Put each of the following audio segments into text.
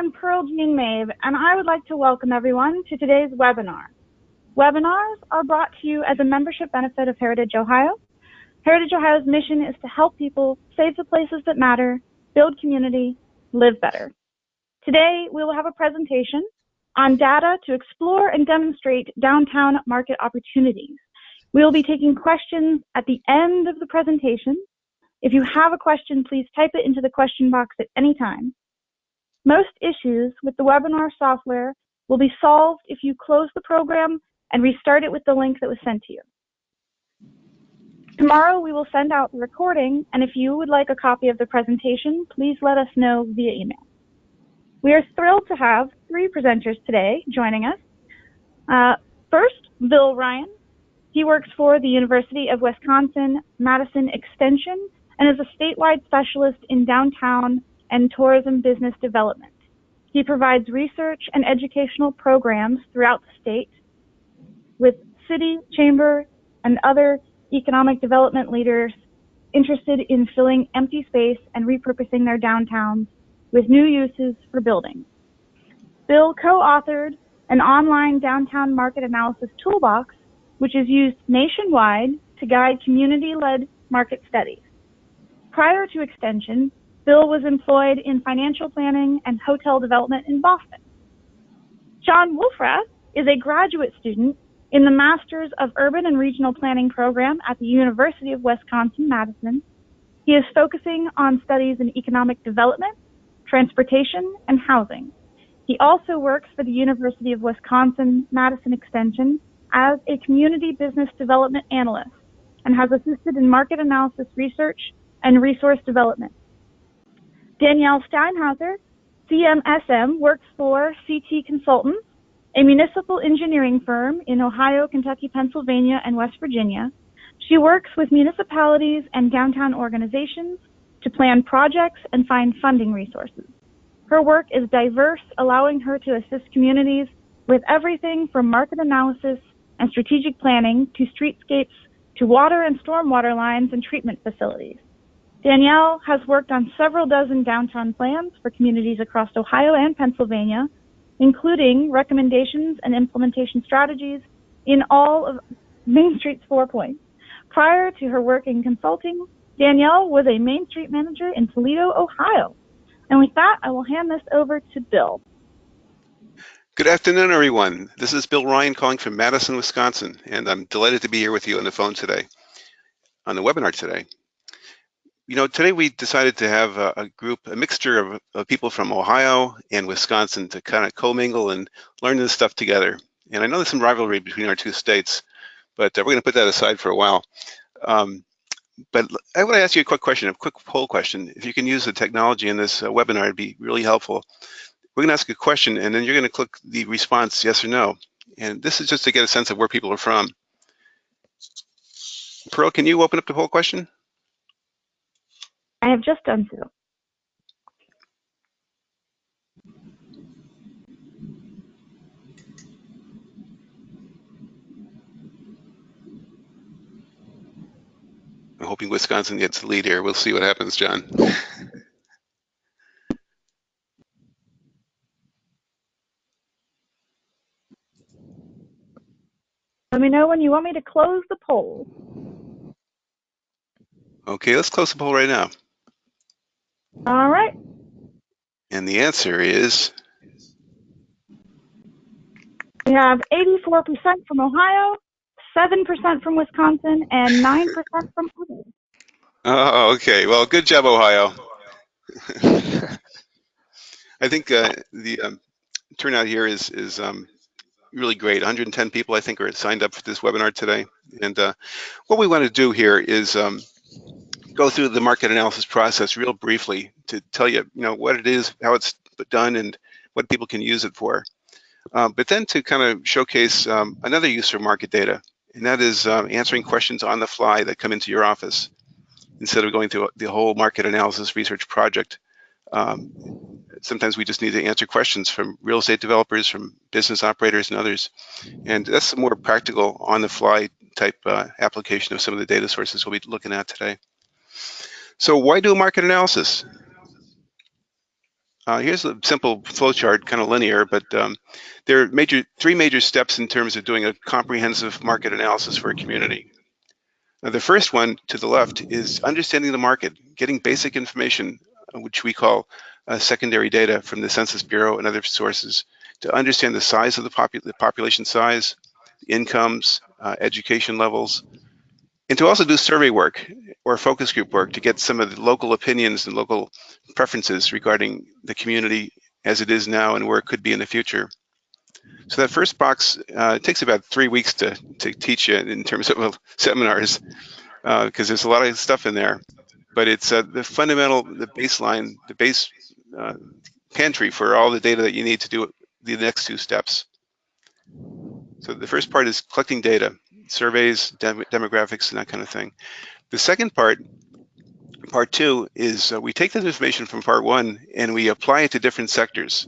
am Pearl Jean Maeve, and I would like to welcome everyone to today's webinar. Webinars are brought to you as a membership benefit of Heritage Ohio. Heritage Ohio's mission is to help people save the places that matter, build community, live better. Today, we will have a presentation on data to explore and demonstrate downtown market opportunities. We will be taking questions at the end of the presentation. If you have a question, please type it into the question box at any time. Most issues with the webinar software will be solved if you close the program and restart it with the link that was sent to you. Tomorrow we will send out the recording, and if you would like a copy of the presentation, please let us know via email. We are thrilled to have three presenters today joining us. First, Bill Ryan. He works for the University of Wisconsin-Madison Extension and is a statewide specialist in downtown and tourism business development. He provides research and educational programs throughout the state with city, chamber, and other economic development leaders interested in filling empty space and repurposing their downtowns with new uses for buildings. Bill co-authored an online downtown market analysis toolbox, which is used nationwide to guide community-led market studies. Prior to Extension, Bill was employed in financial planning and hotel development in Boston. John Wolfrath is a graduate student in the Masters of Urban and Regional Planning program at the University of Wisconsin-Madison. He is focusing on studies in economic development, transportation, and housing. He also works for the University of Wisconsin-Madison Extension as a community business development analyst and has assisted in market analysis research and resource development. Danielle Steinhauser, CMSM, works for CT Consultants, a municipal engineering firm in Ohio, Kentucky, Pennsylvania, and West Virginia. She works with municipalities and downtown organizations to plan projects and find funding resources. Her work is diverse, allowing her to assist communities with everything from market analysis and strategic planning to streetscapes to water and stormwater lines and treatment facilities. Danielle has worked on several dozen downtown plans for communities across Ohio and Pennsylvania, including recommendations and implementation strategies in all of Main Street's 4 points. Prior to her work in consulting, Danielle was a Main Street manager in Toledo, Ohio. And with that, I will hand this over to Bill. Good afternoon, everyone. This is Bill Ryan calling from Madison, Wisconsin, and I'm delighted to be here with you on the phone today, on the webinar today. You know, today we decided to have a mixture of people from Ohio and Wisconsin to kind of commingle and learn this stuff together. And I know there's some rivalry between our two states, but we're going to put that aside for a while. But I want to ask you a quick question, a quick poll question. If you can use the technology in this webinar, it'd be really helpful. We're going to ask a question, and then you're going to click the response, yes or no. And this is just to get a sense of where people are from. Pearl, can you open up the poll question? I have just done so. I'm hoping Wisconsin gets the lead here. We'll see what happens, John. Let me know when you want me to close the poll. Okay, let's close the poll right now. All right. And the answer is? We have 84% from Ohio, 7% from Wisconsin, and 9% from others. Oh, okay. Well, good job, Ohio. I think the turnout here is really great. 110 people, I think, are signed up for this webinar today. And what we want to do here is go through the market analysis process real briefly to tell you, what it is, how it's done, and what people can use it for. But then to kind of showcase another use for market data, and that is answering questions on the fly that come into your office instead of going through the whole market analysis research project. Sometimes we just need to answer questions from real estate developers, from business operators and others. And that's a more practical on-the-fly type application of some of the data sources we'll be looking at today. So why do market analysis? Here's a simple flow chart, kind of linear, but there are three major steps in terms of doing a comprehensive market analysis for a community. Now, the first one to the left is understanding the market, getting basic information, which we call secondary data from the Census Bureau and other sources, to understand the size of the population size, incomes, education levels, and to also do survey work or focus group work to get some of the local opinions and local preferences regarding the community as it is now and where it could be in the future. So that first box, it takes about 3 weeks to teach you in terms of seminars, because there's a lot of stuff in there. But it's the fundamental, the baseline, the base pantry for all the data that you need to do the next two steps. So the first part is collecting data, surveys, demographics, and that kind of thing. The second part two, is we take that information from part one and we apply it to different sectors,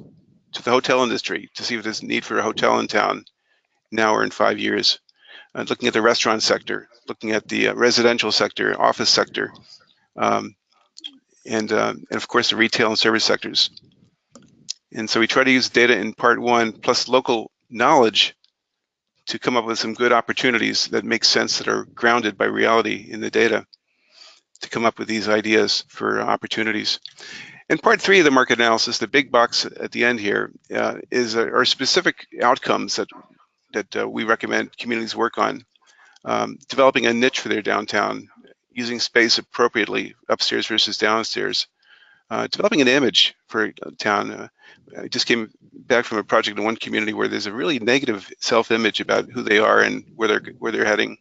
to the hotel industry, to see if there's a need for a hotel in town now or in 5 years. Looking at the restaurant sector, looking at the residential sector, office sector, and of course the retail and service sectors. And so we try to use data in part one plus local knowledge to come up with some good opportunities that make sense, that are grounded by reality in the data, to come up with these ideas for opportunities. And part three of the market analysis, the big box at the end here, are specific outcomes that we recommend communities work on. Developing a niche for their downtown, using space appropriately, upstairs versus downstairs, developing an image for a town. I just came back from a project in one community where there's a really negative self-image about who they are and where they're heading.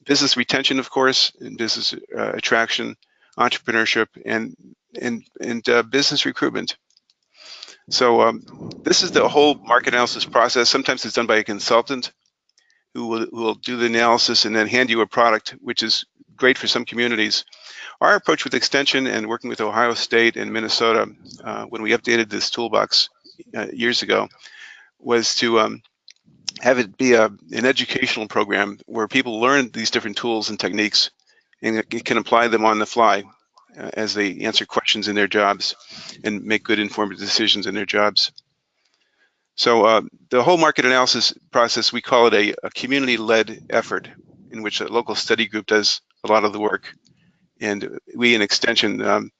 Business retention, of course, and business attraction, entrepreneurship, and business recruitment. So this is the whole market analysis process. Sometimes it's done by a consultant who will do the analysis and then hand you a product, which is great for some communities. Our approach with Extension and working with Ohio State and Minnesota, when we updated this toolbox years ago, was to have it be an educational program where people learn these different tools and techniques and can apply them on the fly as they answer questions in their jobs and make good informed decisions in their jobs. So the whole market analysis process, we call it a community-led effort in which a local study group does a lot of the work. And we in Extension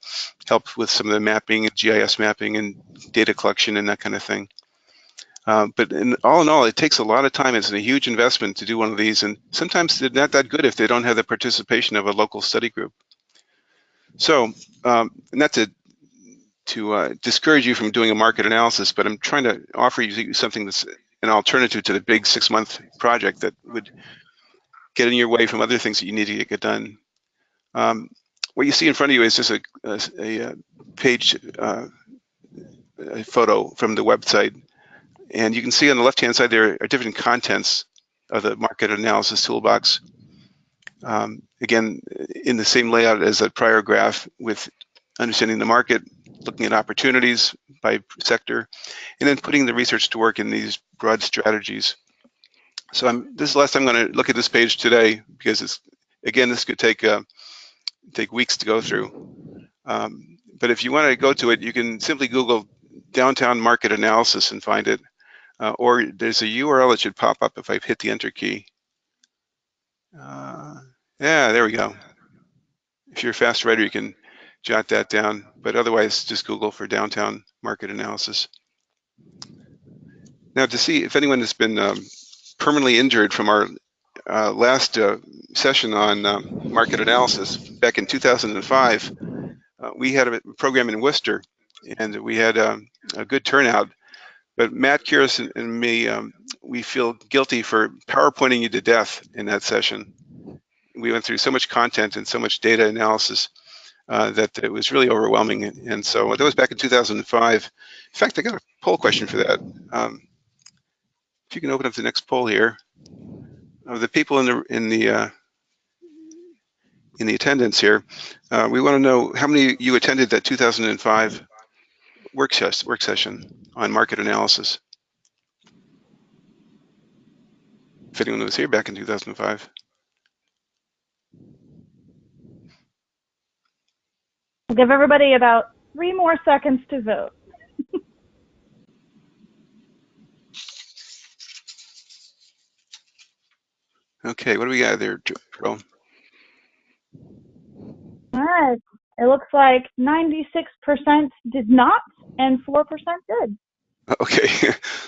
help with some of the mapping, GIS mapping and data collection and that kind of thing. But all in all, it takes a lot of time. It's a huge investment to do one of these, and sometimes they're not that good if they don't have the participation of a local study group. So not to discourage you from doing a market analysis, but I'm trying to offer you something that's an alternative to the big 6-month project that would get in your way from other things that you need to get done. What you see in front of you is just a page a photo from the website. And you can see on the left-hand side there are different contents of the market analysis toolbox. Again, in the same layout as that prior graph, with understanding the market, looking at opportunities by sector, and then putting the research to work in these broad strategies. So this is the last time I'm going to look at this page today, because again, this could take weeks to go through. But if you want to go to it, you can simply Google downtown market analysis and find it. Or there's a URL that should pop up if I hit the enter key. Yeah, there we go. If you're a fast writer, you can jot that down, but otherwise just Google for downtown market analysis. Now, to see if anyone has been permanently injured from our last session on market analysis back in 2005, we had a program in Worcester, and we had a good turnout. But Matt Kiris and me, we feel guilty for PowerPointing you to death in that session. We went through so much content and so much data analysis that it was really overwhelming. And so that was back in 2005. In fact, I got a poll question for that. If you can open up the next poll here, of the people in the attendance here, we want to know how many of you attended that 2005 work session on market analysis. If anyone was here back in 2005. We'll give everybody about 3 more seconds to vote. Okay, what do we got there, Joe? All right. It looks like 96% did not and 4% did. Okay,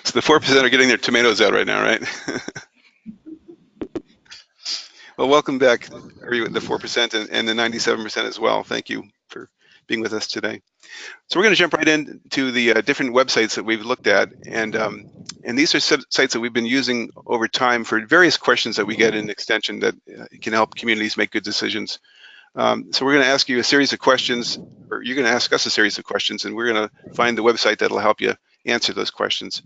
so the 4% are getting their tomatoes out right now, right? Well, welcome back, the 4% and the 97% as well. Thank you for being with us today. So we're going to jump right into the different websites that we've looked at, and these are sites that we've been using over time for various questions that we get in extension that can help communities make good decisions. So we're going to ask you a series of questions, or you're going to ask us a series of questions, and we're going to find the website that'll help you answer those questions.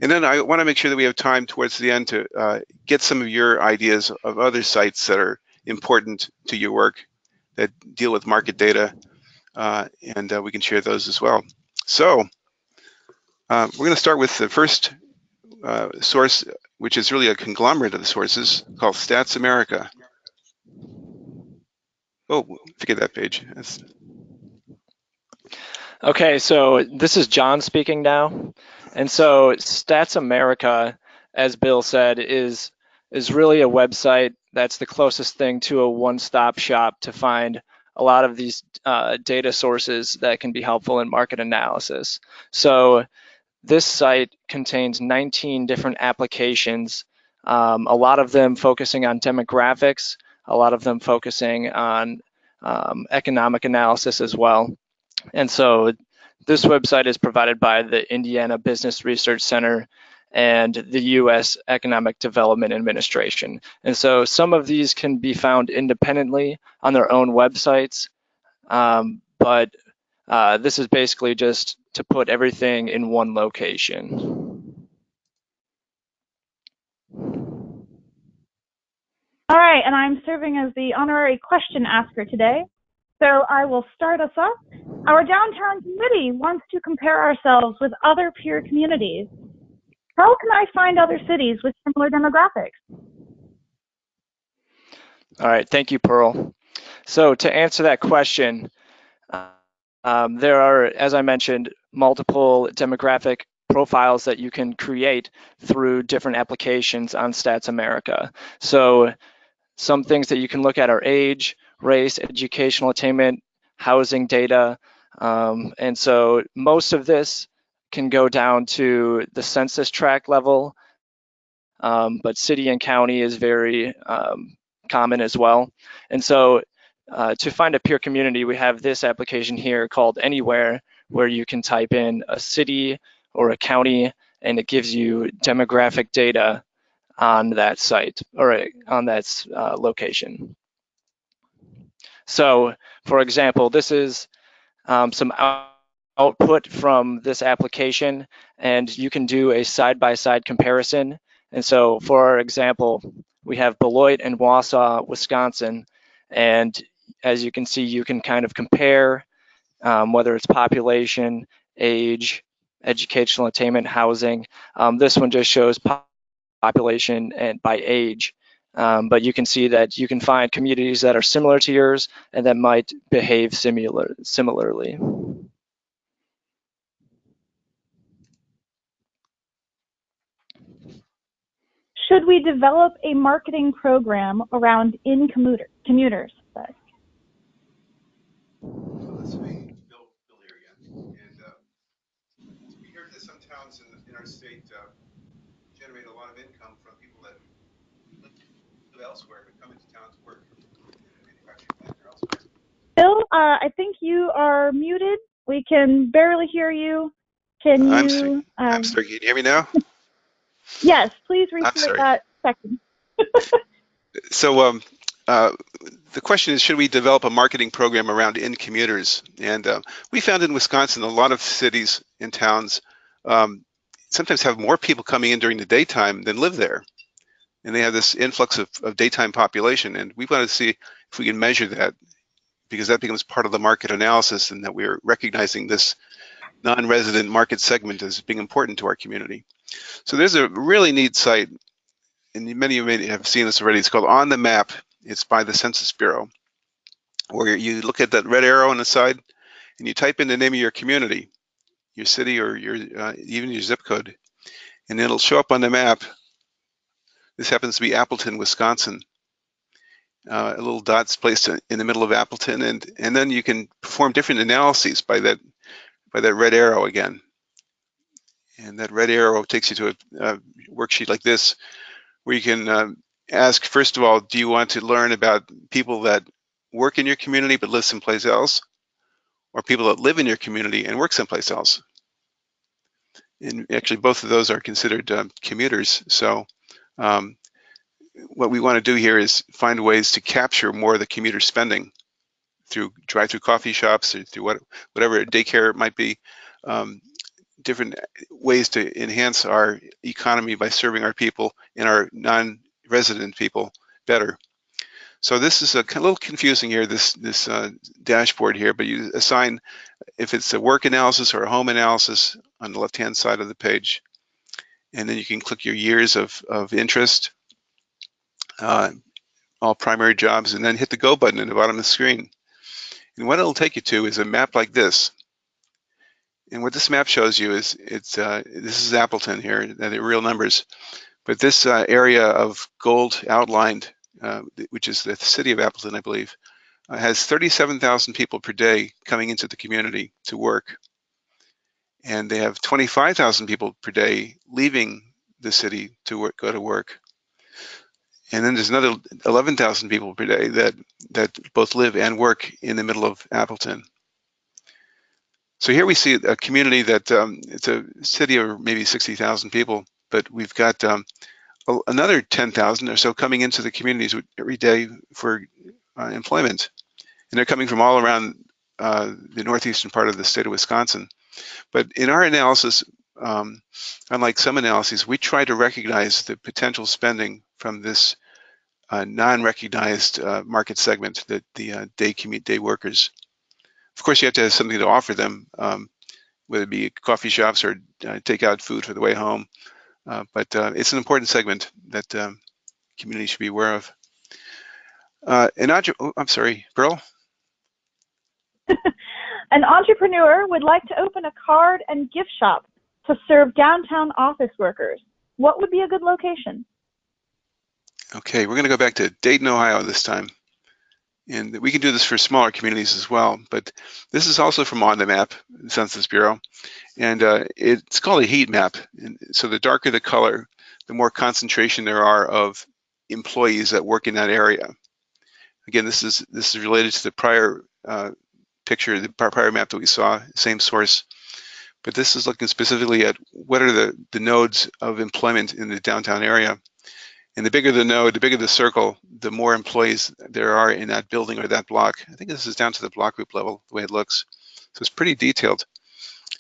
And then I want to make sure that we have time towards the end to get some of your ideas of other sites that are important to your work that deal with market data, and we can share those as well. So we're going to start with the first source, which is really a conglomerate of the sources called STATSAMERICA. Oh, forget that page. Okay, so this is John speaking now. And so StatsAmerica, as Bill said, is really a website that's the closest thing to a one-stop shop to find a lot of these data sources that can be helpful in market analysis. So this site contains 19 different applications, a lot of them focusing on demographics, a lot of them focusing on economic analysis as well. And so this website is provided by the Indiana Business Research Center and the U.S. Economic Development Administration. And so some of these can be found independently on their own websites, but this is basically just to put everything in one location. All right, and I'm serving as the honorary question asker today. So I will start us off. Our downtown committee wants to compare ourselves with other peer communities. How can I find other cities with similar demographics? All right, thank you, Pearl. So to answer that question, there are, as I mentioned, multiple demographic profiles that you can create through different applications on StatsAmerica. So some things that you can look at are age, race, educational attainment, housing data. And so most of this can go down to the census tract level, but city and county is very common as well. And so to find a peer community, we have this application here called Anywhere, where you can type in a city or a county, and it gives you demographic data on that site or on that location. So, for example, this is some output from this application, and you can do a side-by-side comparison. And so, for our example, we have Beloit and Wausau, Wisconsin, and as you can see, you can kind of compare whether it's population, age, educational attainment, housing. This one just shows population and by age, but you can see that you can find communities that are similar to yours and that might behave similarly. Should we develop a marketing program around commuters? Let's see, Bill here again. And we heard that some towns in our state generate a lot of income from people that live elsewhere but come into town to work in a manufacturing plant or elsewhere. Bill, I think you are muted. We can barely hear you. Can you? I'm sorry. Can you hear me now? Yes, please repeat that second. So the question is, should we develop a marketing program around in-commuters? And we found in Wisconsin, a lot of cities and towns sometimes have more people coming in during the daytime than live there. And they have this influx of daytime population. And we want to see if we can measure that, because that becomes part of the market analysis, and that we're recognizing this non-resident market segment as being important to our community. So there's a really neat site, and many of you may have seen this already. It's called On the Map. It's by the Census Bureau, where you look at that red arrow on the side, and you type in the name of your community, your city, or your even your zip code, and it'll show up on the map. This happens to be Appleton, Wisconsin. A little dot's placed in the middle of Appleton, and then you can perform different analyses by that red arrow again. And that red arrow takes you to a worksheet like this, where you can ask, first of all, do you want to learn about people that work in your community but live someplace else, or people that live in your community and work someplace else? And actually, both of those are considered commuters. So what we want to do here is find ways to capture more of the commuter spending through drive-through coffee shops or through whatever daycare it might be. Different ways to enhance our economy by serving our people and our non-resident people better. So this is a little confusing here, this dashboard here, but you assign if it's a work analysis or a home analysis on the left-hand side of the page, and then you can click your years of interest, all primary jobs, and then hit the go button in the bottom of the screen. And what it'll take you to is a map like this. And what this map shows you is this is Appleton here, the real numbers, but this area of gold outlined, which is the city of Appleton, I believe, has 37,000 people per day coming into the community to work. And they have 25,000 people per day leaving the city to go to work. And then there's another 11,000 people per day that both live and work in the middle of Appleton. So here we see a community that it's a city of maybe 60,000 people, but we've got another 10,000 or so coming into the communities every day for employment. And they're coming from all around the northeastern part of the state of Wisconsin. But in our analysis, unlike some analyses, we try to recognize the potential spending from this non-recognized market segment, that the day workers. Of course, you have to have something to offer them, whether it be coffee shops or take out food for the way home. But it's an important segment that communities should be aware of. I'm sorry, Pearl? An entrepreneur would like to open a card and gift shop to serve downtown office workers. What would be a good location? Okay, we're going to go back to Dayton, Ohio this time. And we can do this for smaller communities as well, but this is also from On the Map, Census Bureau, and it's called a heat map. And so the darker the color, the more concentration there are of employees that work in that area. Again, this is related to the prior picture, the prior map that we saw, same source, but this is looking specifically at what are the nodes of employment in the downtown area. And the bigger the node, the bigger the circle, the more employees there are in that building or that block. I think this is down to the block group level, the way it looks. So it's pretty detailed.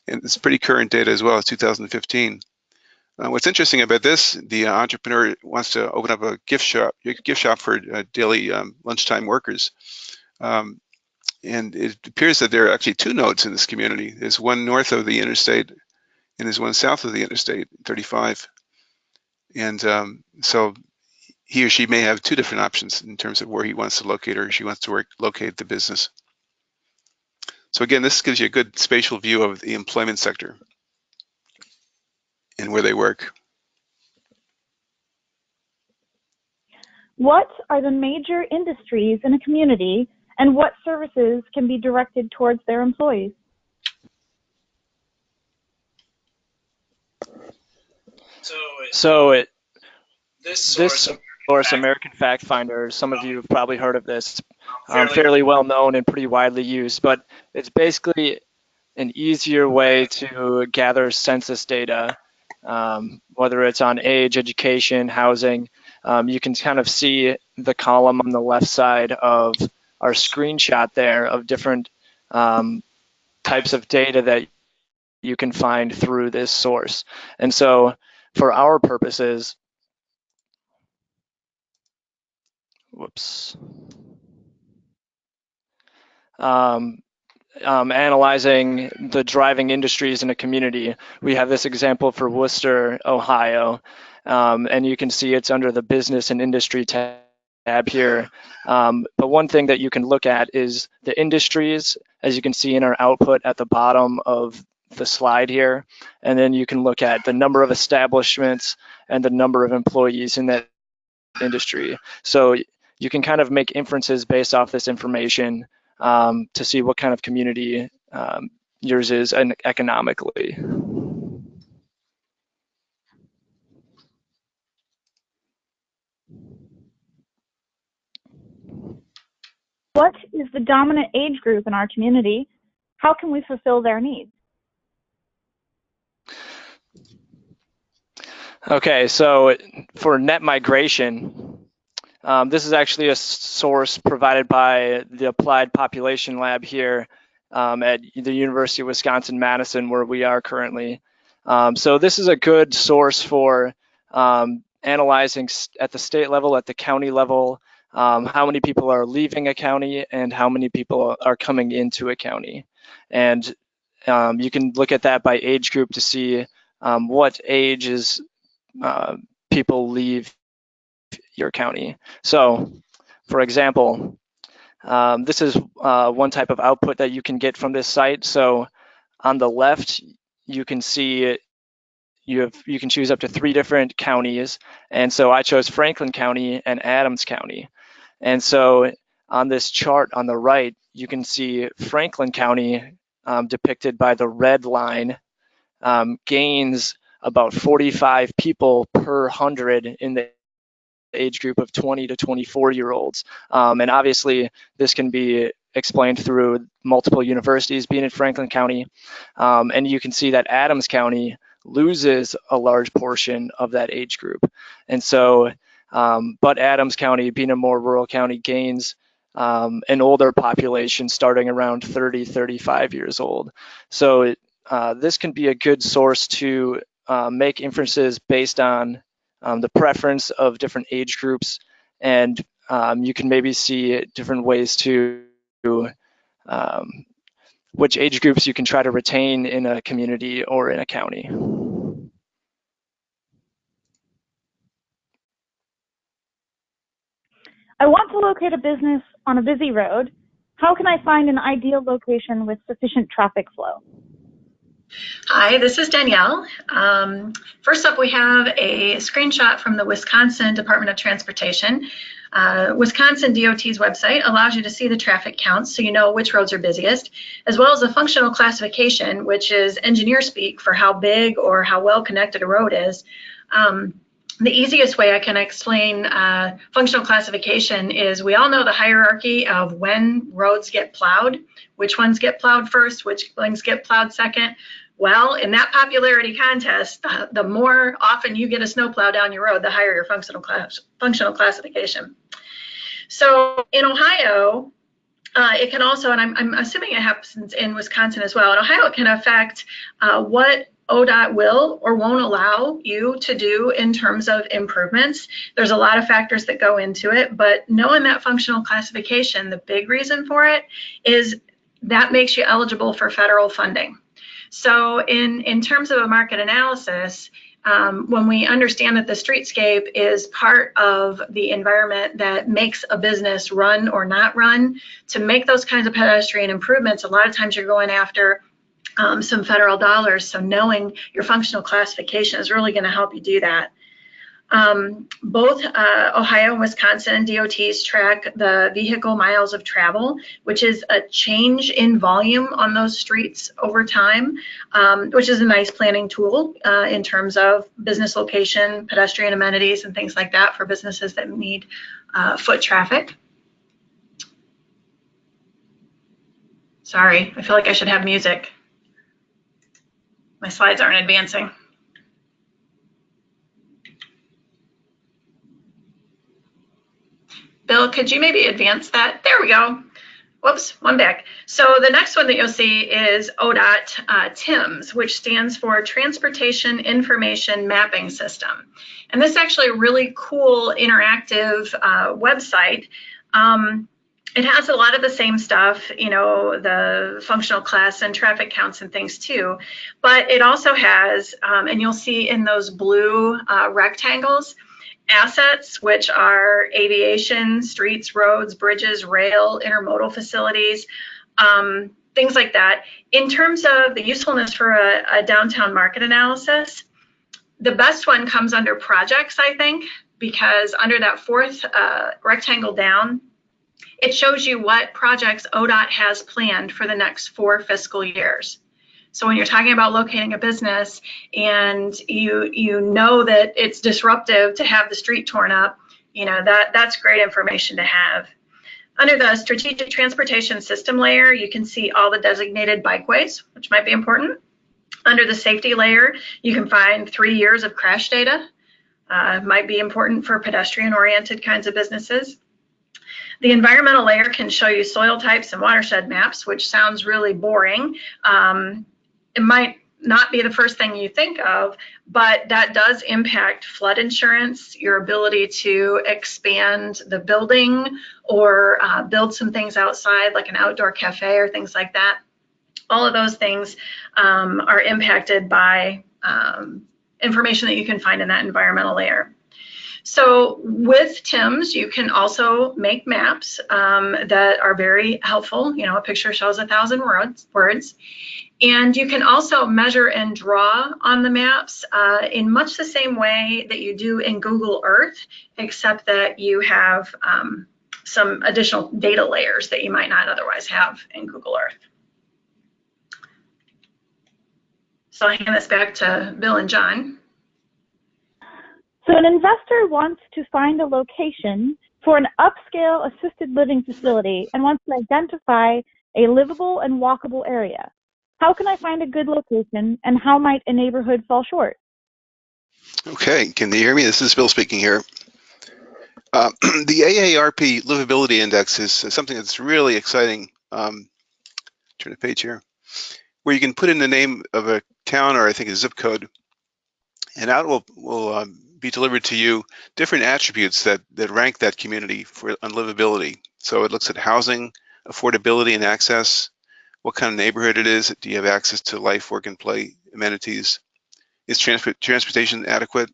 And it's pretty current data as well, as 2015. What's interesting about this, the entrepreneur wants to open up a gift shop for daily lunchtime workers. And it appears that there are actually two nodes in this community. There's one north of the interstate and there's one south of the interstate, 35. And so he or she may have two different options in terms of where he wants to locate or she wants to locate the business. So again, this gives you a good spatial view of the employment sector and where they work. What are the major industries in a community, and what services can be directed towards their employees? So this source, American Fact Finder, some of you have probably heard of this, fairly well known and pretty widely used, but it's basically an easier way to gather census data, whether it's on age, education, housing. You can kind of see the column on the left side of our screenshot there of different types of data that you can find through this source. And so for our purposes, analyzing the driving industries in a community, we have this example for Worcester, Ohio, and you can see it's under the business and industry tab here. But one thing that you can look at is the industries as you can see in our output at the bottom of the slide here. And then you can look at the number of establishments and the number of employees in that industry. So you can kind of make inferences based off this information to see what kind of community yours is and economically. What is the dominant age group in our community? How can we fulfill their needs? Okay, so for net migration, this is actually a source provided by the Applied Population Lab here at the University of Wisconsin-Madison, where we are currently. So this is a good source for analyzing at the state level, at the county level, how many people are leaving a county and how many people are coming into a county. And you can look at that by age group to see what age is people leave your county. So, for example, this is one type of output that you can get from this site. So on the left, you can see you can choose up to 3 different counties. And so I chose Franklin County and Adams County. And so on this chart on the right, you can see Franklin County depicted by the red line gains about 45 people per 100 in the age group of 20 to 24-year-olds. And obviously, this can be explained through multiple universities being in Franklin County. And you can see that Adams County loses a large portion of that age group. And so, but Adams County, being a more rural county, gains an older population starting around 30, 35 years old. So this can be a good source to make inferences based on the preference of different age groups, and you can maybe see different ways to which age groups you can try to retain in a community or in a county. I want to locate a business on a busy road. How can I find an ideal location with sufficient traffic flow? Hi, this is Danielle. First up, we have a screenshot from the Wisconsin Department of Transportation. Wisconsin DOT's website allows you to see the traffic counts so you know which roads are busiest, as well as a functional classification, which is engineer speak for how big or how well connected a road is. The easiest way I can explain functional classification is we all know the hierarchy of when roads get plowed, which ones get plowed first, which ones get plowed second. Well, in that popularity contest, the more often you get a snowplow down your road, the higher your functional classification. So in Ohio, it can also, and I'm assuming it happens in Wisconsin as well, in Ohio it can affect what ODOT will or won't allow you to do in terms of improvements. There's a lot of factors that go into it, but knowing that functional classification, the big reason for it is that makes you eligible for federal funding. So in terms of a market analysis, when we understand that the streetscape is part of the environment that makes a business run or not run, to make those kinds of pedestrian improvements, a lot of times you're going after some federal dollars. So knowing your functional classification is really going to help you do that. Both Ohio and Wisconsin DOTs track the vehicle miles of travel, which is a change in volume on those streets over time, which is a nice planning tool in terms of business location, pedestrian amenities, and things like that for businesses that need foot traffic. Sorry, I feel like I should have music. My slides aren't advancing. Bill, could you maybe advance that? There we go. Whoops, one back. So the next one that you'll see is ODOT TIMS, which stands for Transportation Information Mapping System. And this is actually a really cool interactive website. It has a lot of the same stuff, you know, the functional class and traffic counts and things too, but it also has, and you'll see in those blue rectangles, assets, which are aviation, streets, roads, bridges, rail, intermodal facilities. things like that. In terms of the usefulness for a downtown market analysis, the best one comes under projects, I think, because under that fourth rectangle down, it shows you what projects ODOT has planned for the next 4 fiscal years. So when you're talking about locating a business and you know that it's disruptive to have the street torn up, you know, that's great information to have. Under the strategic transportation system layer, you can see all the designated bikeways, which might be important. Under the safety layer, you can find 3 years of crash data. Might be important for pedestrian-oriented kinds of businesses. The environmental layer can show you soil types and watershed maps, which sounds really boring. It might not be the first thing you think of, but that does impact flood insurance, your ability to expand the building or build some things outside like an outdoor cafe or things like that. All of those things are impacted by information that you can find in that environmental layer. So with TIMS, you can also make maps that are very helpful. You know, a picture shows 1,000 words. And you can also measure and draw on the maps in much the same way that you do in Google Earth, except that you have some additional data layers that you might not otherwise have in Google Earth. So I'll hand this back to Bill and John. So an investor wants to find a location for an upscale assisted living facility and wants to identify a livable and walkable area. How can I find a good location, and how might a neighborhood fall short? Okay, can you hear me? This is Bill speaking here. The AARP Livability Index is something that's really exciting. Turn the page here, where you can put in the name of a town or I think a zip code, and out will be delivered to you different attributes that rank that community on livability. So it looks at housing, affordability and access, what kind of neighborhood it is, do you have access to life, work and play amenities, is transportation adequate,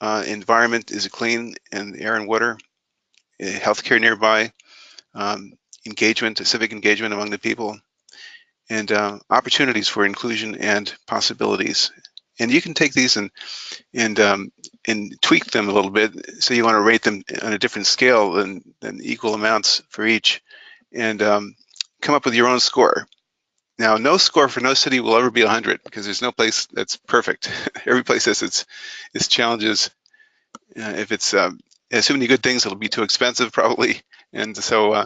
environment, is it clean, and air and water, healthcare nearby, engagement, civic engagement among the people, and opportunities for inclusion and possibilities. And you can take these and tweak them a little bit. So you want to rate them on a different scale than equal amounts for each, and come up with your own score. Now, no score for no city will ever be 100 because there's no place that's perfect. Every place has its challenges. If it's has too many good things, it'll be too expensive probably. And so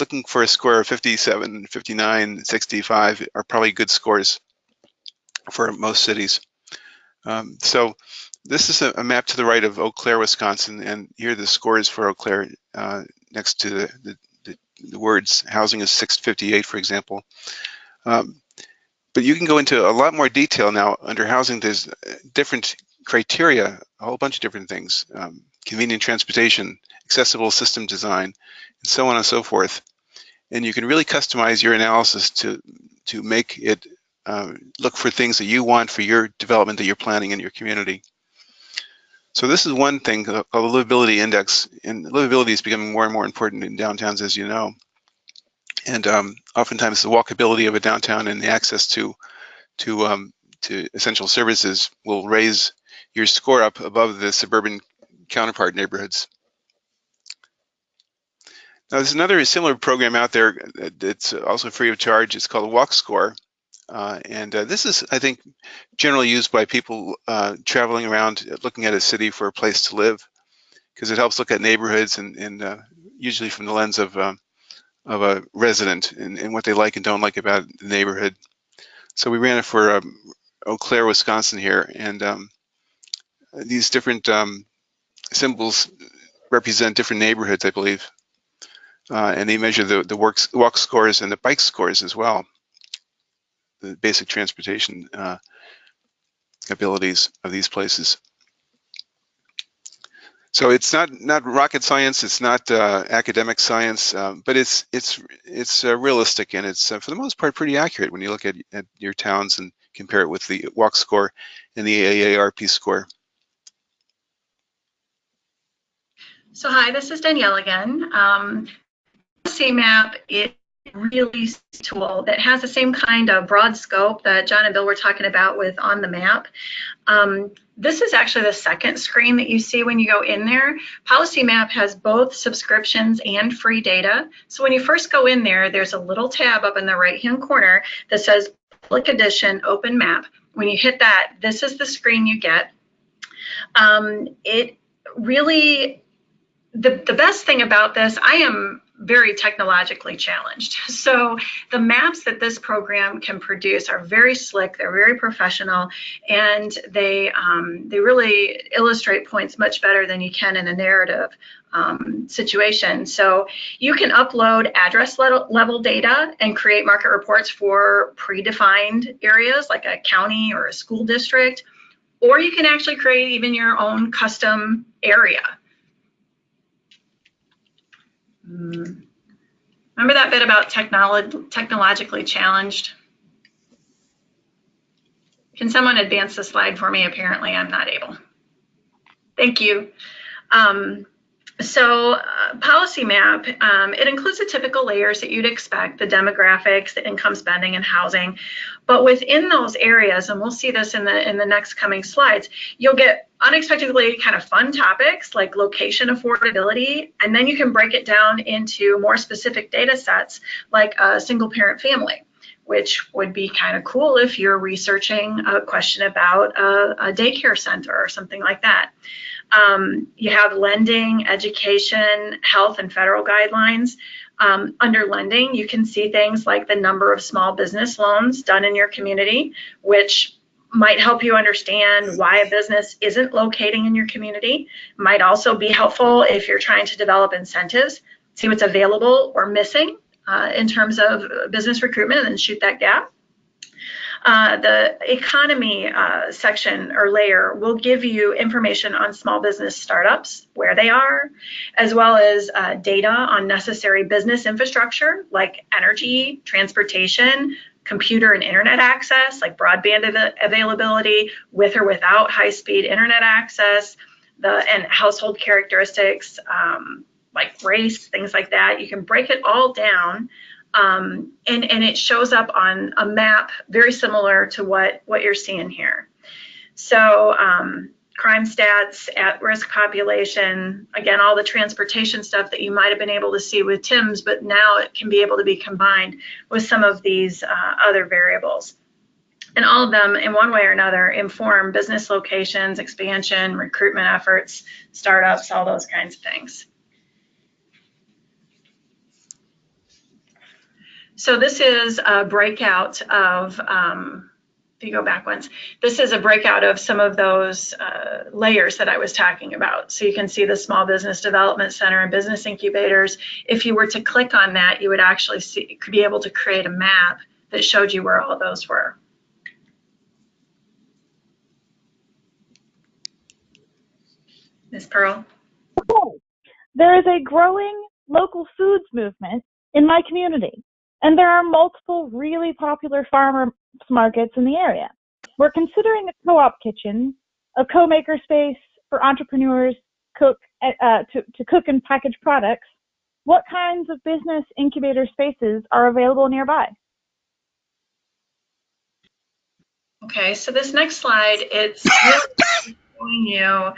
looking for a score of 57, 59, 65 are probably good scores for most cities. So this is a map to the right of Eau Claire, Wisconsin, and here are the scores for Eau Claire next to the words. Housing is 658, for example. But you can go into a lot more detail now. Under housing, there's different criteria, a whole bunch of different things. Convenient transportation, accessible system design, and so on and so forth. And you can really customize your analysis to make it look for things that you want for your development that you're planning in your community. So this is one thing called the Livability Index, and livability is becoming more and more important in downtowns, as you know. And oftentimes the walkability of a downtown and the access to essential services will raise your score up above the suburban counterpart neighborhoods. Now, there's another similar program out there that's also free of charge. It's called Walk Score. And this is, I think, generally used by people traveling around looking at a city for a place to live, because it helps look at neighborhoods and usually from the lens of a resident and what they like and don't like about the neighborhood. So we ran it for Eau Claire, Wisconsin here, and these different symbols represent different neighborhoods, I believe. And they measure the walk scores and the bike scores as well, the basic transportation abilities of these places. So it's not rocket science, it's not academic science, but it's realistic, and it's for the most part pretty accurate when you look at your towns and compare it with the walk score and the AARP score. So hi, this is Danielle again. CMAP is really tool that has the same kind of broad scope that John and Bill were talking about with On the Map. This is actually the second screen that you see when you go in there. Policy Map has both subscriptions and free data. So when you first go in there, there's a little tab up in the right-hand corner that says Public Edition Open Map. When you hit that, this is the screen you get. It really, the best thing about this, I am very technologically challenged. So the maps that this program can produce are very slick, they're very professional, and they really illustrate points much better than you can in a narrative situation. So you can upload address level data and create market reports for predefined areas like a county or a school district, or you can actually create even your own custom area. Remember that bit about technologically challenged? Can someone advance the slide for me? Apparently I'm not able. Thank you. Policy Map, it includes the typical layers that you'd expect, the demographics, the income, spending, and housing. But within those areas, and we'll see this in the next coming slides, you'll get unexpectedly kind of fun topics like location affordability, and then you can break it down into more specific data sets like a single parent family, which would be kind of cool if you're researching a question about a daycare center or something like that. You have lending, education, health, and federal guidelines. Under lending, you can see things like the number of small business loans done in your community, which might help you understand why a business isn't locating in your community. Might also be helpful if you're trying to develop incentives, see what's available or missing in terms of business recruitment, and then shoot that gap. The economy section or layer will give you information on small business startups, where they are, as well as data on necessary business infrastructure like energy, transportation, computer and internet access, like broadband availability with or without high-speed internet access, and household characteristics like race, things like that. You can break it all down. And it shows up on a map very similar to what you're seeing here. So crime stats, at-risk population, again, all the transportation stuff that you might have been able to see with Tim's, but now it can be able to be combined with some of these other variables. And all of them, in one way or another, inform business locations, expansion, recruitment efforts, startups, all those kinds of things. So this is a breakout of, if you go back once, this is a breakout of some of those layers that I was talking about. So you can see the Small Business Development Center and business incubators. If you were to click on that, you would actually be able to create a map that showed you where all those were. Ms. Pearl? There is a growing local foods movement in my community, and there are multiple really popular farmers markets in the area. We're considering a co-op kitchen, a co-maker space for entrepreneurs to cook and package products. What kinds of business incubator spaces are available nearby? Okay, so this next slide, it's really showing you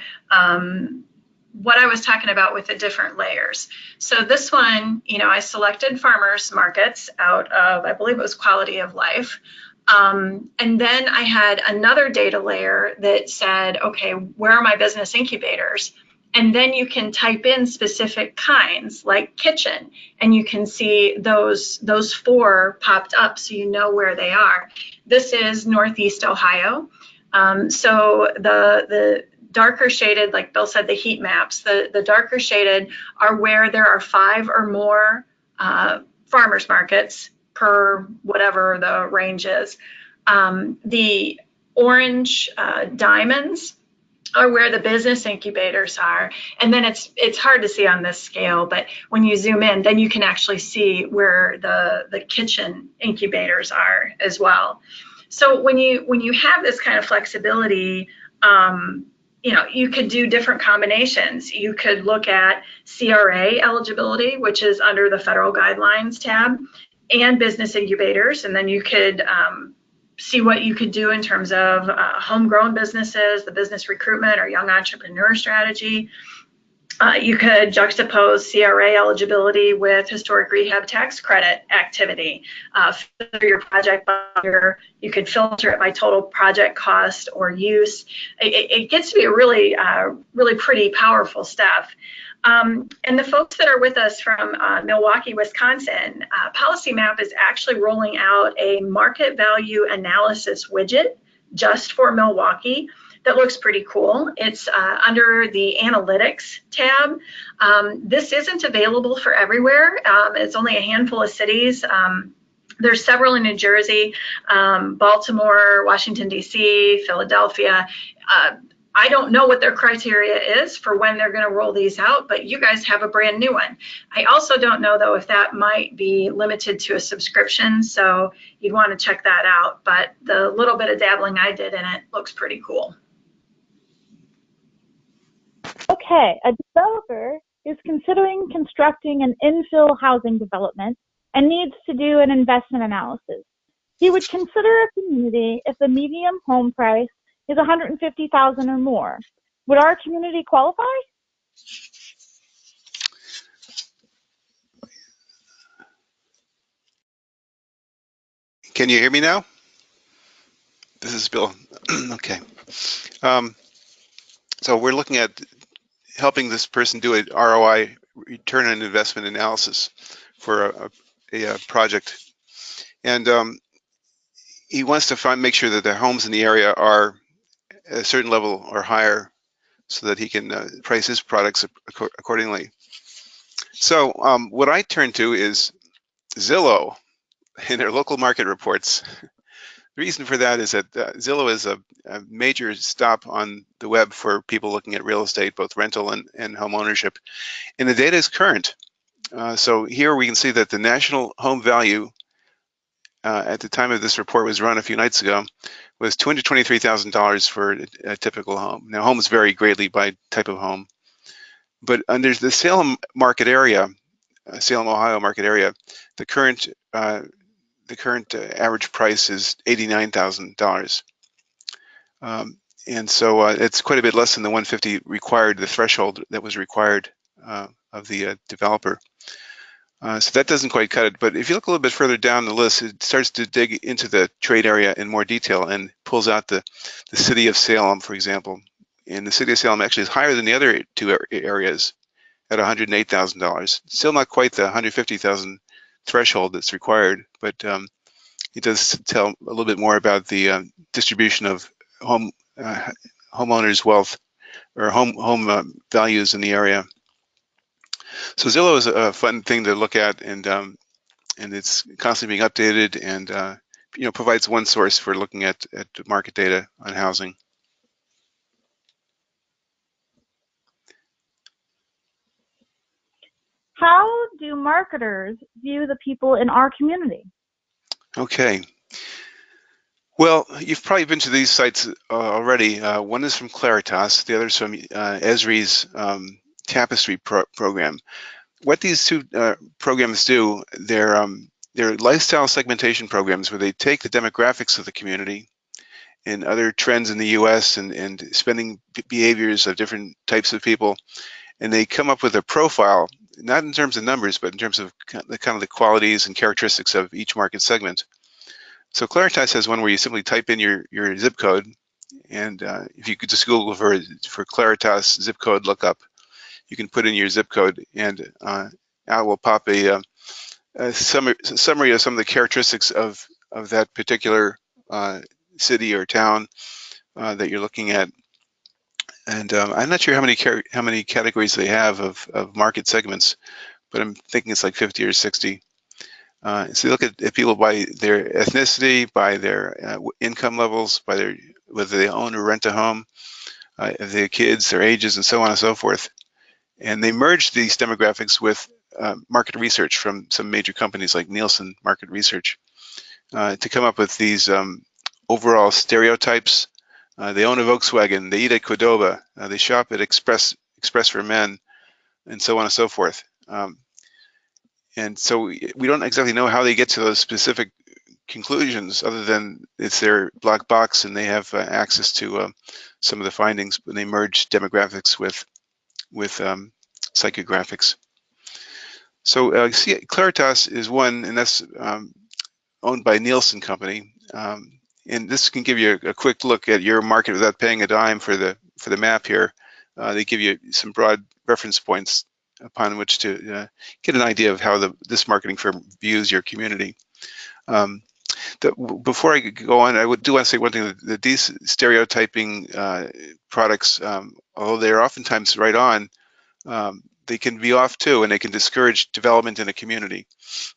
what I was talking about with the different layers. So this one, I selected farmers markets out of, I believe it was quality of life. And then I had another data layer that said, okay, where are my business incubators? And then you can type in specific kinds like kitchen, and you can see those 4 popped up so you know where they are. This is Northeast Ohio. So the darker shaded, like Bill said, the heat maps, the darker shaded are where there are 5 or more farmers markets per whatever the range is. The orange diamonds are where the business incubators are. And then it's hard to see on this scale, but when you zoom in, then you can actually see where the kitchen incubators are as well. So when you have this kind of flexibility, you could do different combinations. You could look at CRA eligibility, which is under the federal guidelines tab. and business incubators, and then you could see what you could do in terms of homegrown businesses, the business recruitment or young entrepreneur strategy. You could juxtapose CRA eligibility with historic rehab tax credit activity. Filter your project by year. You could filter it by total project cost or use. It gets to be a really, really pretty powerful stuff. And the folks that are with us from Milwaukee, Wisconsin, Policy Map is actually rolling out a market value analysis widget just for Milwaukee. That looks pretty cool. It's under the Analytics tab. This isn't available for everywhere. It's only a handful of cities. There's several in New Jersey, Baltimore, Washington, D.C., Philadelphia. I don't know what their criteria is for when they're going to roll these out, but you guys have a brand new one. I also don't know, though, if that might be limited to a subscription, so you'd want to check that out. But the little bit of dabbling I did in it looks pretty cool. Okay, a developer is considering constructing an infill housing development and needs to do an investment analysis. He would consider a community if the median home price is $150,000 or more. Would our community qualify? Can you hear me now? This is Bill. Okay. So we're looking at helping this person do an ROI, return on investment analysis for a project. And he wants to make sure that their homes in the area are at a certain level or higher so that he can price his products accordingly. So what I turn to is Zillow and their local market reports. The reason for that is that Zillow is a major stop on the web for people looking at real estate, both rental and home ownership. And the data is current. So here we can see that the national home value at the time of this report was run a few nights ago was $223,000 for a typical home. Now homes vary greatly by type of home, but under the Salem market area, Salem, Ohio market area, the current average price is $89,000. And so it's quite a bit less than the 150 required, the threshold that was required of the developer. So that doesn't quite cut it. But if you look a little bit further down the list, it starts to dig into the trade area in more detail and pulls out the city of Salem, for example. And the city of Salem actually is higher than the other two areas at $108,000. Still not quite the $150,000 threshold that's required, but it does tell a little bit more about the distribution of homeowners' wealth or home values in the area. So Zillow is a fun thing to look at, and it's constantly being updated, and provides one source for looking at market data on housing. How do marketers view the people in our community? Okay. Well, you've probably been to these sites already. One is from Claritas, the other is from ESRI's Tapestry program. What these two programs do, they're lifestyle segmentation programs where they take the demographics of the community and other trends in the U.S. and spending behaviors of different types of people, and they come up with a profile, not in terms of numbers, but in terms of kind of the qualities and characteristics of each market segment. So Claritas has one where you simply type in your zip code, and if you could just Google for Claritas zip code lookup, you can put in your zip code, and out will pop a summary of some of the characteristics of that particular city or town that you're looking at. And I'm not sure how many categories they have of market segments, but I'm thinking it's like 50 or 60. So you look at people by their ethnicity, by their income levels, by whether they own or rent a home, if they have kids, their ages, and so on and so forth. And they merge these demographics with market research from some major companies like Nielsen Market Research to come up with these overall stereotypes. They own a Volkswagen, they eat at Qdoba, they shop at Express for Men, and so on and so forth. And so we don't exactly know how they get to those specific conclusions, other than it's their black box and they have access to some of the findings when they merge demographics with psychographics. So see, Claritas is one, and that's owned by Nielsen Company. And this can give you a quick look at your market without paying a dime for the map here. They give you some broad reference points upon which to get an idea of how this marketing firm views your community. Before I go on, I do want to say one thing, that these stereotyping products, although they're oftentimes right on, they can be off too, and they can discourage development in a community,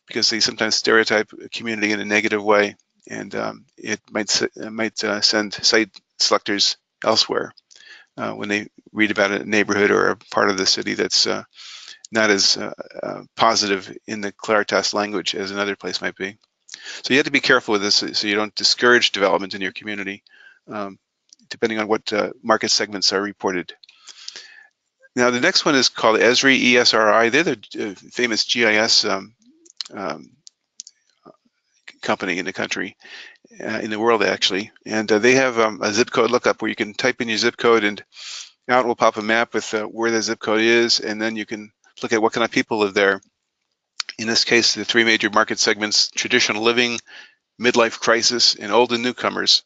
because they sometimes stereotype a community in a negative way, and it might send site selectors elsewhere when they read about a neighborhood or a part of the city that's not as positive in the Claritas language as another place might be. So you have to be careful with this so you don't discourage development in your community, depending on what market segments are reported. Now the next one is called ESRI, ESRI. They're the famous GIS company in the country, in the world actually, and they have a zip code lookup where you can type in your zip code and out will pop a map with where the zip code is, and then you can look at what kind of people live there. In this case, the three major market segments: traditional living, midlife crisis, and old and newcomers.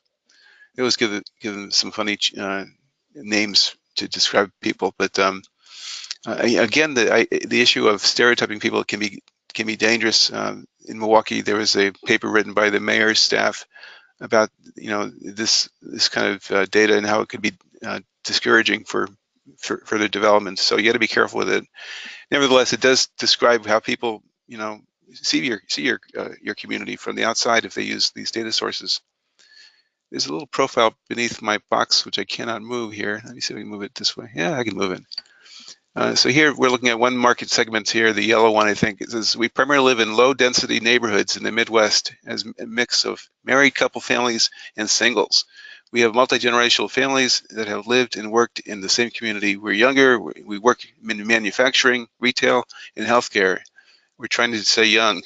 They always give them some funny names to describe people, but again, the issue of stereotyping people can be dangerous. In Milwaukee, there was a paper written by the mayor's staff about this kind of data and how it could be discouraging for further development. So you got to be careful with it. Nevertheless, it does describe how people see your community from the outside if they use these data sources. There's a little profile beneath my box which I cannot move here. Let me see if I can move it this way. Yeah, I can move it. So here we're looking at one market segment here, the yellow one, I think. It says, we primarily live in low-density neighborhoods in the Midwest as a mix of married couple families and singles. We have multi-generational families that have lived and worked in the same community. We're younger. We work in manufacturing, retail, and healthcare. We're trying to say young.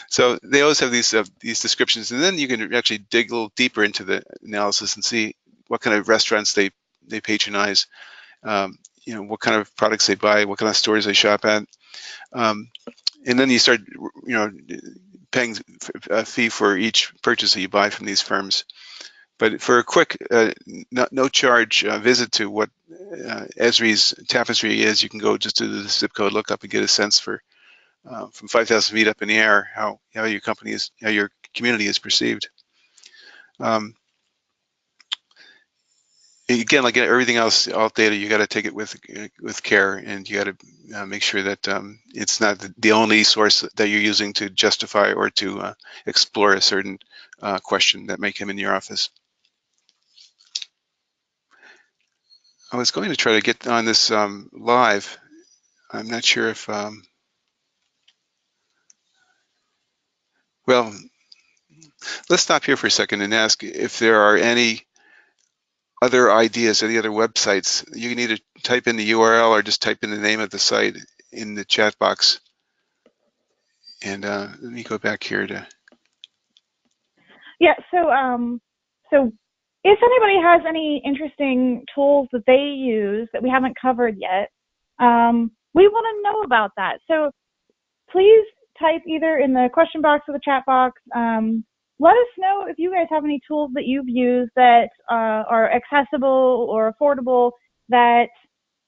So they always have these descriptions, and then you can actually dig a little deeper into the analysis and see what kind of restaurants they patronize. What kind of products they buy, what kind of stores they shop at, and then you start, paying a fee for each purchase that you buy from these firms. But for a quick, no charge visit to what ESRI's tapestry is, you can go just to the zip code lookup and get a sense for from 5,000 feet up in the air how your community is perceived. Again, like everything else, all data, you got to take it with care, and you got to make sure that it's not the only source that you're using to justify or to explore a certain question that may come in your office. I was going to try to get on this live. I'm not sure if, well, let's stop here for a second and ask if there are any other ideas, any other websites. You can either type in the URL or just type in the name of the site in the chat box. And let me go back here to. Yeah. So if anybody has any interesting tools that they use that we haven't covered yet, we want to know about that. So please type either in the question box or the chat box. Let us know if you guys have any tools that you've used that are accessible or affordable that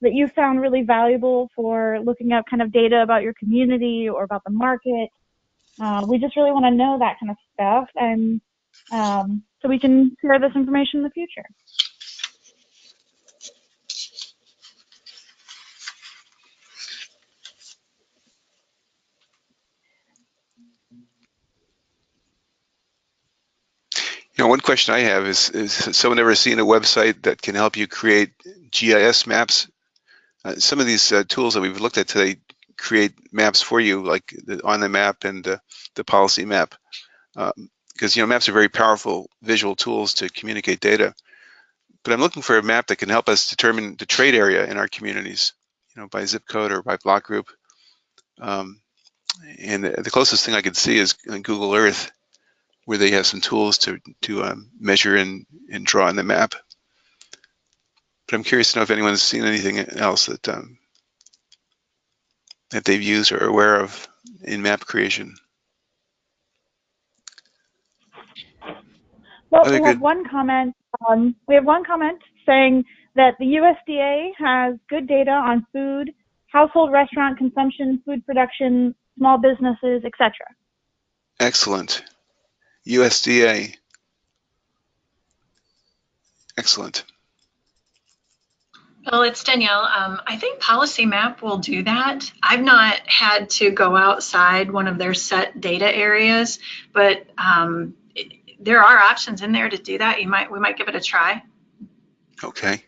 you found really valuable for looking up kind of data about your community or about the market. We just really want to know that kind of stuff, and so we can share this information in the future. One question I have is someone ever seen a website that can help you create GIS maps? Some of these tools that we've looked at today create maps for you, like on the map and the policy map, because maps are very powerful visual tools to communicate data. But I'm looking for a map that can help us determine the trade area in our communities, by zip code or by block group. And the closest thing I could see is on Google Earth, where they have some tools to measure and draw in the map. But I'm curious to know if anyone's seen anything else that that they've used or are aware of in map creation. Well, we have one comment. We have one comment saying that the USDA has good data on food, household restaurant consumption, food production, small businesses, etc. Excellent. USDA. Excellent. Well, it's Danielle. I think Policy Map will do that. I've not had to go outside one of their set data areas, but there are options in there to do that. We might give it a try. Okay.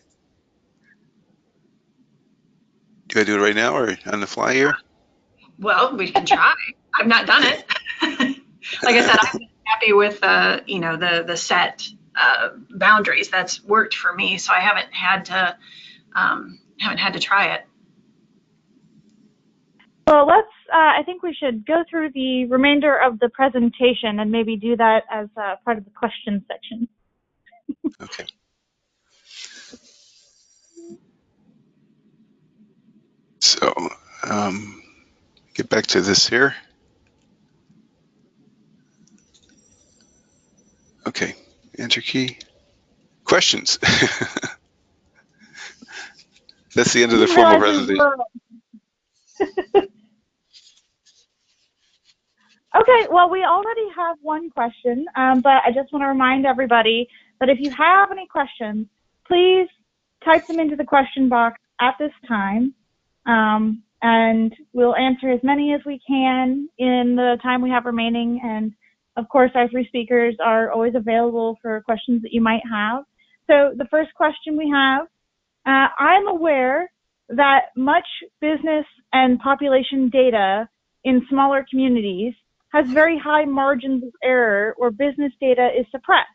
Do I do it right now or on the fly here? Well, we can try. I've not done it. Like I said, I'm happy with the set boundaries. That's worked for me, so I haven't had to try it. Well, let's. I think we should go through the remainder of the presentation and maybe do that as part of the question section. Okay. So, get back to this here. Okay, enter key. Questions. That's the end of the formal presentation. Okay, well, we already have one question, but I just want to remind everybody that if you have any questions, please type them into the question box at this time, and we'll answer as many as we can in the time we have remaining. And of course, our three speakers are always available for questions that you might have. So the first question we have, I'm aware that much business and population data in smaller communities has very high margins of error or business data is suppressed.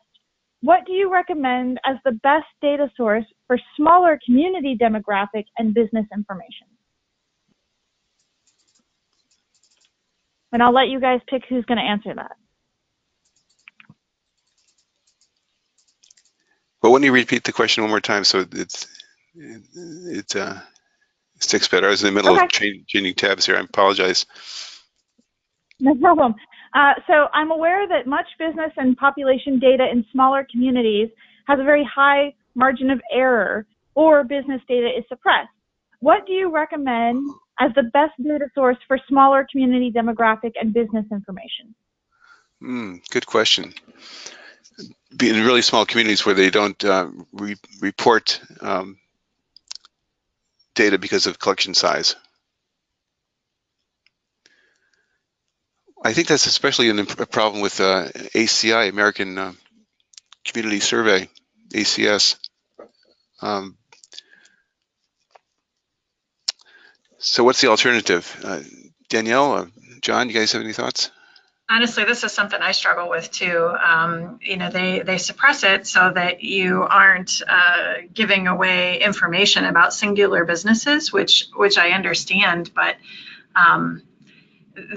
What do you recommend as the best data source for smaller community demographic and business information? And I'll let you guys pick who's going to answer that. Well, why don't you repeat the question one more time so it sticks better. I was in the middle of changing tabs here. I apologize. No problem. So I'm aware that much business and population data in smaller communities has a very high margin of error or business data is suppressed. What do you recommend as the best data source for smaller community demographic and business information? Good question. In really small communities where they don't report data because of collection size. I think that's especially a problem with ACI, American Community Survey, ACS. So what's the alternative? Danielle, John, you guys have any thoughts? Honestly, this is something I struggle with too. They suppress it so that you aren't giving away information about singular businesses, which I understand, but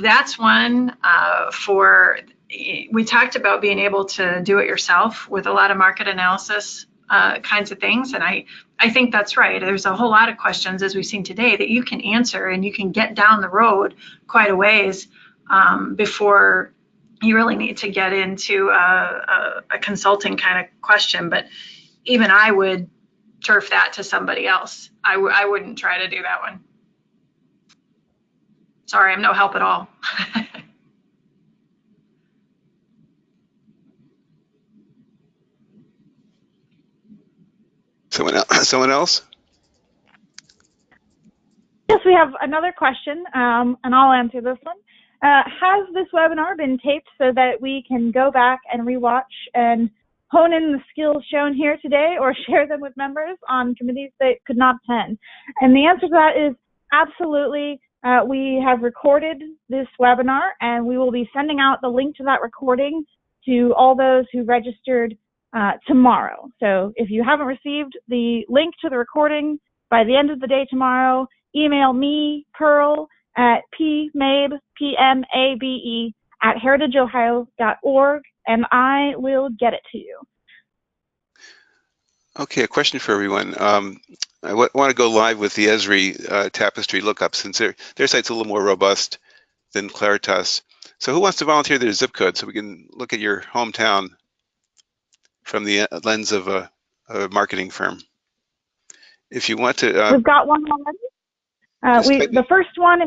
that's one we talked about being able to do it yourself with a lot of market analysis kinds of things. And I think that's right. There's a whole lot of questions, as we've seen today, that you can answer and you can get down the road quite a ways before you really need to get into a consulting kind of question. But even I would turf that to somebody else. I wouldn't try to do that one. Sorry, I'm no help at all. Someone else? Yes, we have another question, and I'll answer this one. Has this webinar been taped so that we can go back and rewatch and hone in the skills shown here today, or share them with members on committees that could not attend? And the answer to that is absolutely. We have recorded this webinar, and we will be sending out the link to that recording to all those who registered tomorrow. So if you haven't received the link to the recording by the end of the day tomorrow, email me, Pearl, at pmabe@heritageohio.org, and I will get it to you. Okay, a question for everyone. I want to go live with the ESRI Tapestry Lookup, since their site's a little more robust than Claritas. So who wants to volunteer their zip code so we can look at your hometown from the lens of a marketing firm? If you want to, we've got one already. The first one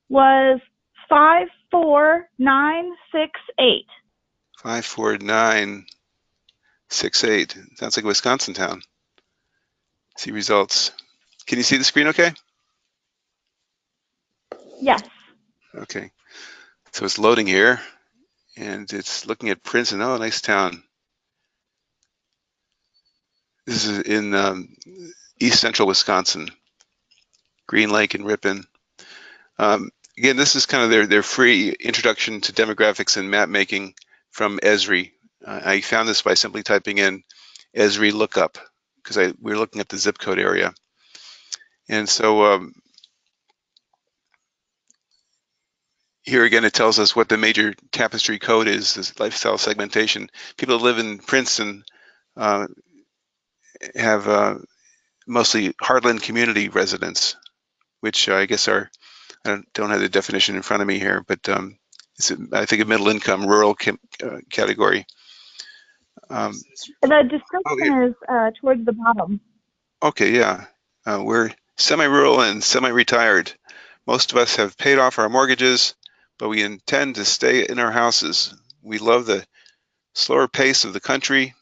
was 54968. 54968. Sounds like a Wisconsin town. See results. Can you see the screen okay? Yes. Okay. So it's loading here, and it's looking at Princeton. Oh, nice town. This is in east central Wisconsin, Green Lake and Ripon. Again, this is kind of their free introduction to demographics and map making from ESRI. I found this by simply typing in ESRI Lookup, because we were looking at the zip code area. And so here again, it tells us what the major tapestry code is, this lifestyle segmentation. People that live in Princeton have mostly Heartland community residents, which I guess are, I don't have the definition in front of me here, but it's, I think, a middle income rural category. The description is towards the bottom. Okay, yeah. We're semi-rural and semi-retired. Most of us have paid off our mortgages, but we intend to stay in our houses. We love the slower pace of the country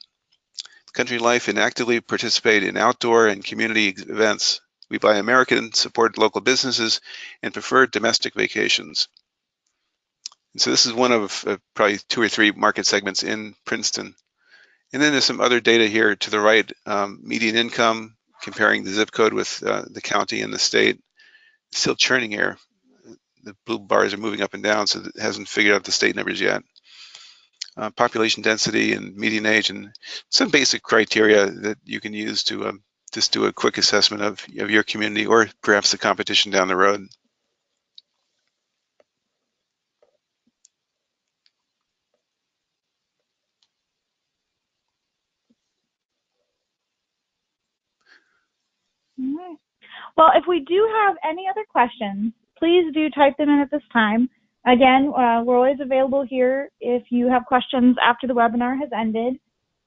life, and actively participate in outdoor and community events. We buy American, support local businesses, and prefer domestic vacations. And so this is one of probably 2 or 3 market segments in Princeton. And then there's some other data here to the right, median income, comparing the zip code with the county and the state. It's still churning here. The blue bars are moving up and down, so it hasn't figured out the state numbers yet. Population density and median age, and some basic criteria that you can use to just do a quick assessment of your community or perhaps the competition down the road. All right. Well, if we do have any other questions, please do type them in at this time. Again, we're always available here if you have questions after the webinar has ended,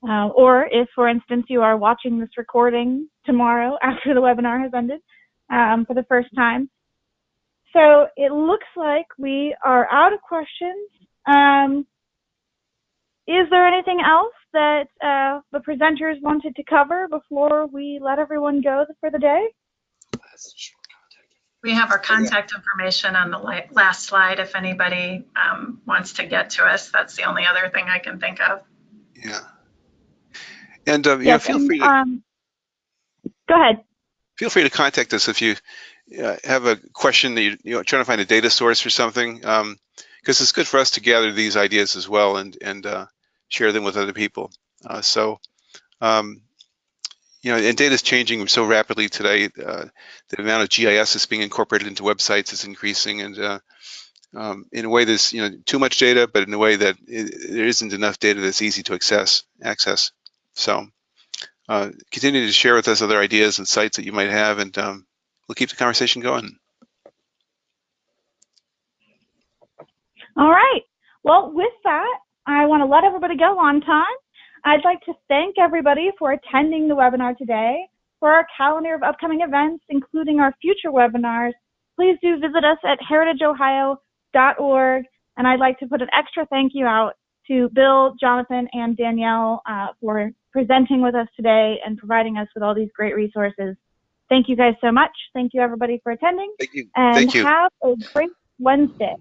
or if, for instance, you are watching this recording tomorrow after the webinar has ended for the first time. So it looks like we are out of questions. Is there anything else that the presenters wanted to cover before we let everyone go for the day? We have our contact information on the last slide if anybody wants to get to us. That's the only other thing I can think of. Yeah. And yes, feel free to go ahead. Feel free to contact us if you have a question that you're trying to find a data source for something, because it's good for us to gather these ideas as well and share them with other people. And data is changing so rapidly today. The amount of GIS that's being incorporated into websites is increasing, and in a way there's too much data, but in a way that there isn't enough data that's easy to access. So continue to share with us other ideas and sites that you might have, and we'll keep the conversation going. All right. Well, with that, I want to let everybody go on time. I'd like to thank everybody for attending the webinar today. For our calendar of upcoming events, including our future webinars, please do visit us at heritageohio.org. And I'd like to put an extra thank you out to Bill, Jonathan, and Danielle for presenting with us today and providing us with all these great resources. Thank you guys so much. Thank you, everybody, for attending. Thank you. And Thank you. Have a great Wednesday.